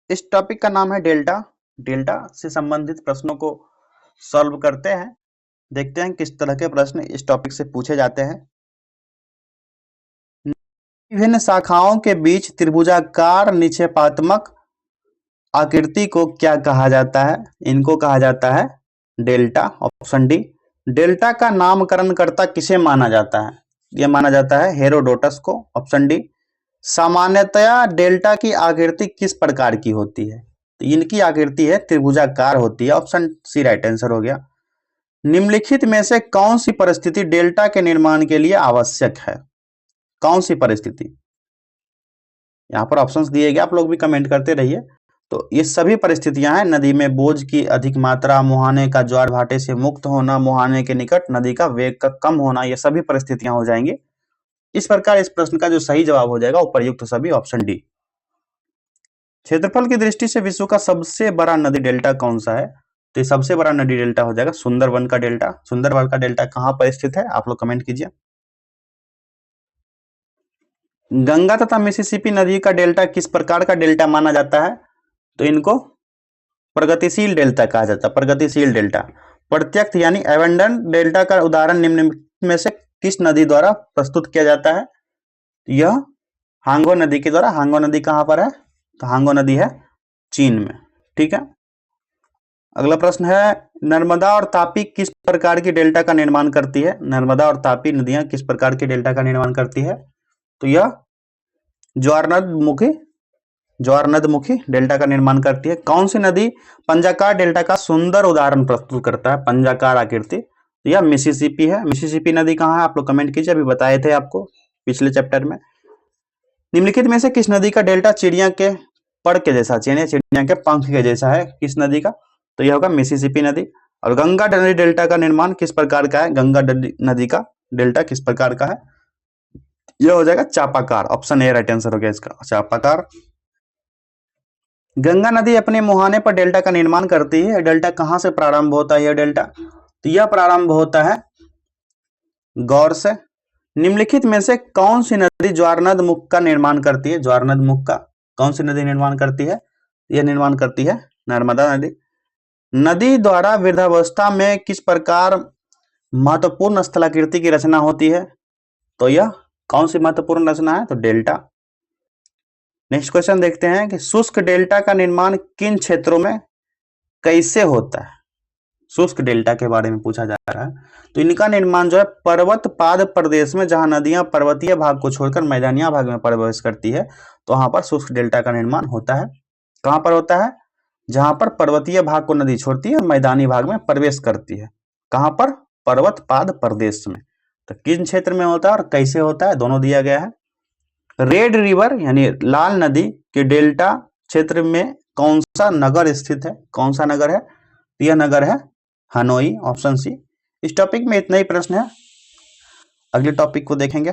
इस टॉपिक का नाम है डेल्टा। डेल्टा से संबंधित प्रश्नों को सॉल्व करते हैं, देखते हैं किस तरह के प्रश्न इस टॉपिक से पूछे जाते हैं। विभिन्न शाखाओं के बीच त्रिभुजाकार निक्षेपात्मक आकृति को क्या कहा जाता है? इनको कहा जाता है डेल्टा, ऑप्शन डी। डेल्टा का नामकरण कर्ता किसे माना जाता है? यह माना जाता है हेरोडोटस को, ऑप्शन डी। सामान्यतया डेल्टा की आकृति किस प्रकार की होती है? तो इनकी आकृति है त्रिभुजाकार होती है, ऑप्शन सी राइट आंसर हो गया। निम्नलिखित में से कौन सी परिस्थिति डेल्टा के निर्माण के लिए आवश्यक है? कौन सी परिस्थिति? यहाँ पर ऑप्शंस दिए गए, आप लोग भी कमेंट करते रहिए। तो ये सभी परिस्थितियां हैं, नदी में बोझ की अधिक मात्रा, मुहाने का ज्वार भाटे से मुक्त होना, मुहाने के निकट नदी का वेग का कम होना, ये सभी परिस्थितियां हो जाएंगी। इस प्रकार इस प्रश्न का जो सही जवाब हो जाएगा उपर्युक्त सभी, ऑप्शन डी। क्षेत्रफल की दृष्टि से विश्व का सबसे बड़ा नदी डेल्टा कौन सा है? तो ये सबसे बड़ा नदी डेल्टा हो जाएगा सुंदरबन का डेल्टा। सुंदरबन का डेल्टा कहां पर स्थित है? आप लोग कमेंट कीजिए। गंगा तथा मिसिसिपी नदी का डेल्टा किस प्रकार का डेल्टा माना जाता है? तो इनको प्रगतिशील डेल्टा कहा जाता है, प्रगतिशील डेल्टा। प्रत्यक्ष यानी एबंडन डेल्टा का उदाहरण निम्न में से किस नदी द्वारा प्रस्तुत किया जाता है? यह हांगो नदी के द्वारा। हांगो नदी कहां पर है? तो हांगो नदी है चीन में, ठीक है। अगला प्रश्न है, नर्मदा और तापी किस प्रकार की डेल्टा का निर्माण करती है? नर्मदा और तापी नदियां किस प्रकार की डेल्टा का निर्माण करती है? तो यह ज्वारनदमुखी डेल्टा का निर्माण करती है। कौन सी नदी पंजाकार डेल्टा का सुंदर उदाहरण प्रस्तुत करता है? पंजाकार आकृति, यह मिसिसिपी है। मिसिसिपी नदी कहाँ है? आप लोग कमेंट कीजिए, अभी बताए थे आपको पिछले चैप्टर में। निम्नलिखित में से किस नदी का डेल्टा चिड़िया के पड़ के जैसा, चिड़िया के पंख के जैसा है? किस नदी का? तो यह होगा मिसिसिपी नदी। और गंगा नदी डेल्टा का निर्माण किस प्रकार का है? गंगा नदी का डेल्टा किस प्रकार का है? यह हो जाएगा चापाकार, ऑप्शन ए राइट आंसर हो गया इसका, चापाकार। गंगा नदी अपने मुहाने पर डेल्टा का निर्माण करती है। डेल्टा कहां से प्रारंभ होता है? यह डेल्टा, तो यह प्रारंभ होता है गौर से। निम्नलिखित में से कौन सी नदी ज्वारनद मुख का निर्माण करती है? ज्वारनद मुख का कौन सी नदी निर्माण करती है? यह निर्माण करती है नर्मदा नदी। नदी द्वारा वृद्धावस्था में किस प्रकार महत्वपूर्ण स्थलाकृति की रचना होती है? तो यह कौन सी महत्वपूर्ण रचना है? तो डेल्टा। नेक्स्ट क्वेश्चन देखते हैं कि शुष्क डेल्टा का निर्माण किन क्षेत्रों में कैसे होता है? शुष्क डेल्टा के बारे में पूछा जा रहा है। तो इनका निर्माण जो है पर्वत पाद प्रदेश में, जहां नदियां पर्वतीय भाग को छोड़कर मैदानी भाग में प्रवेश करती है, तो वहां पर शुष्क डेल्टा का निर्माण होता है। कहां पर होता है? जहां पर पर्वतीय भाग को नदी छोड़ती है और मैदानी भाग में प्रवेश करती है। कहां पर? पर्वत पाद प्रदेश में। तो किन क्षेत्र में होता है और कैसे होता है, दोनों दिया गया है। रेड रिवर यानी लाल नदी के डेल्टा क्षेत्र में कौन सा नगर स्थित है? कौन सा नगर है? यह नगर है हनोई, ऑप्शन सी। इस टॉपिक में इतना ही प्रश्न है, अगले टॉपिक को देखेंगे।